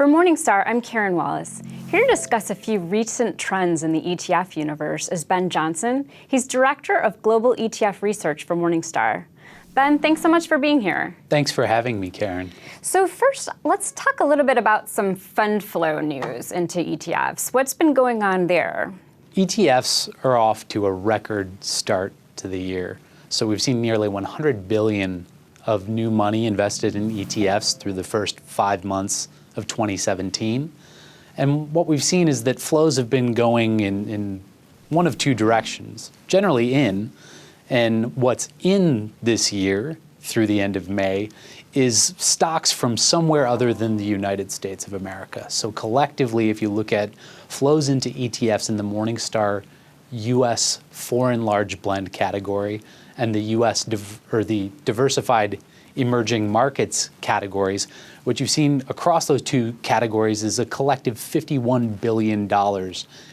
For Morningstar, I'm Karen Wallace. Here to discuss a few recent trends in the ETF universe is Ben Johnson. He's Director of Global ETF Research for Morningstar. Ben, thanks so much for being here. Thanks for having me, Karen. So first, let's talk a little bit about some fund flow news into ETFs. What's been going on there? ETFs are off to a record start to the year. So we've seen nearly $100 billion of new money invested in ETFs through the first 5 months of 2017. And what we've seen is that flows have been going in one of two directions, generally in. And what's in this year through the end of May is stocks from somewhere other than the United States of America. So collectively, if you look at flows into ETFs in the Morningstar US foreign large blend category and the the diversified emerging markets categories, what you've seen across those two categories is a collective $51 billion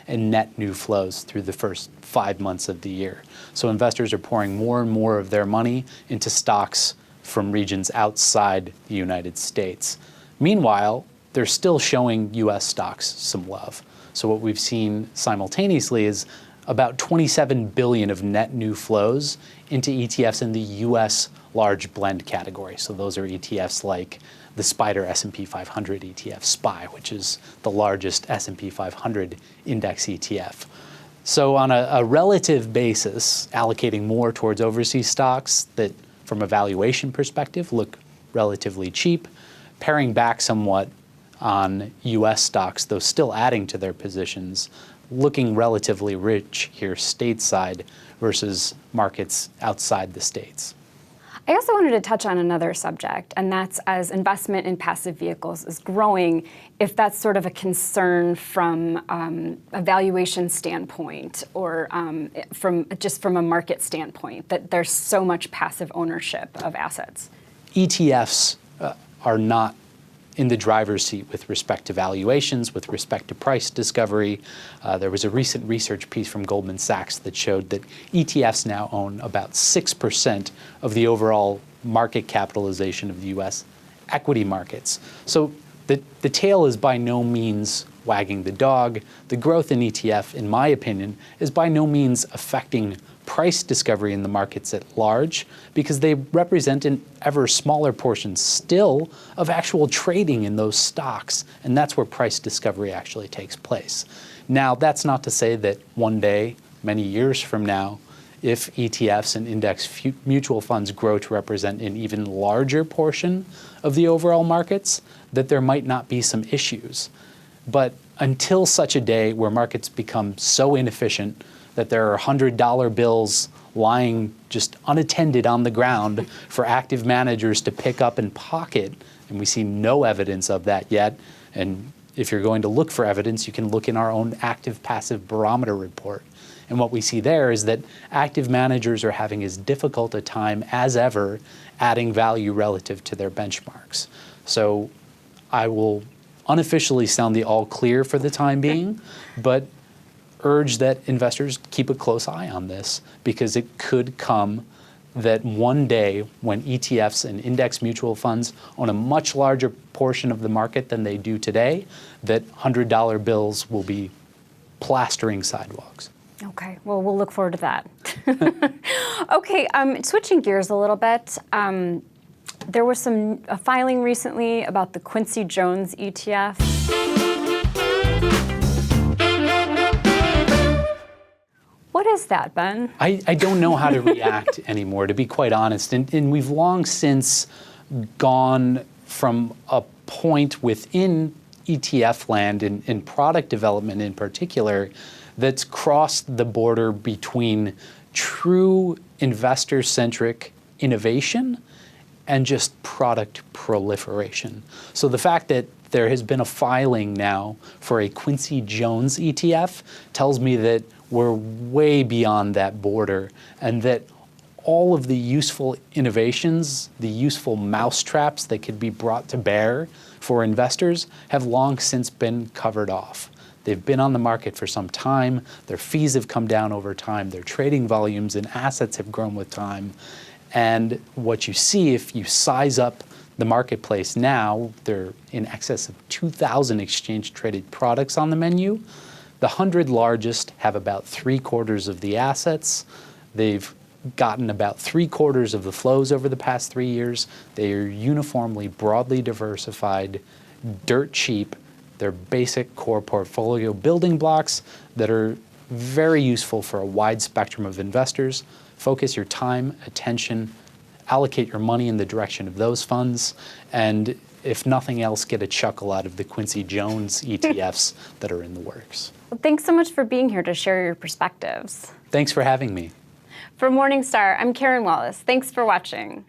in net new flows through the first 5 months of the year. So investors are pouring more and more of their money into stocks from regions outside the United States. Meanwhile, they're still showing US stocks some love. So what we've seen simultaneously is about $27 billion of net new flows into ETFs in the US large blend category. So those are ETFs like the SPDR S&P 500 ETF, SPY, which is the largest S&P 500 index ETF. So on a relative basis, allocating more towards overseas stocks that, from a valuation perspective, look relatively cheap, paring back somewhat on US stocks, though still adding to their positions, looking relatively rich here stateside versus markets outside the States. I also wanted to touch on another subject, and that's as investment in passive vehicles is growing, if that's sort of a concern from a valuation standpoint or from a market standpoint, that there's so much passive ownership of assets. ETFs are not in the driver's seat with respect to valuations, with respect to price discovery. There was a recent research piece from Goldman Sachs that showed that ETFs now own about 6% of the overall market capitalization of the US equity markets. So the tail is by no means wagging the dog. The growth in ETF, in my opinion, is by no means affecting price discovery in the markets at large, because they represent an ever smaller portion still of actual trading in those stocks, and that's where price discovery actually takes place. Now, that's not to say that one day, many years from now, if ETFs and index mutual funds grow to represent an even larger portion of the overall markets, that there might not be some issues. But until such a day where markets become so inefficient that there are $100 bills lying just unattended on the ground for active managers to pick up and pocket, and we see no evidence of that yet. And if you're going to look for evidence, you can look in our own active-passive barometer report. And what we see there is that active managers are having as difficult a time as ever adding value relative to their benchmarks. So I will unofficially sound the all clear for the time being, but urge that investors keep a close eye on this, because it could come that one day when ETFs and index mutual funds own a much larger portion of the market than they do today, that $100 bills will be plastering sidewalks. Okay, well, we'll look forward to that. Okay, switching gears a little bit. There was a filing recently about the Quincy Jones ETF. What is that, Ben? I don't know how to react anymore, to be quite honest. And we've long since gone from a point within ETF land, in product development in particular, that's crossed the border between true investor-centric innovation and just product proliferation. So the fact that there has been a filing now for a Quincy Jones ETF tells me that we're way beyond that border, and that all of the useful innovations, the useful mousetraps that could be brought to bear for investors have long since been covered off. They've been on the market for some time, their fees have come down over time, their trading volumes and assets have grown with time, and what you see if you size up the marketplace now, there are in excess of 2,000 exchange-traded products on the menu. The 100 largest have about 3/4 of the assets. They've gotten about 3/4 of the flows over the past 3 years. They are uniformly broadly diversified, dirt cheap. They're basic core portfolio building blocks that are very useful for a wide spectrum of investors. Focus your time, attention, allocate your money in the direction of those funds, and if nothing else, get a chuckle out of the Quincy Jones ETFs that are in the works. Well, thanks so much for being here to share your perspectives. Thanks for having me. For Morningstar, I'm Karen Wallace. Thanks for watching.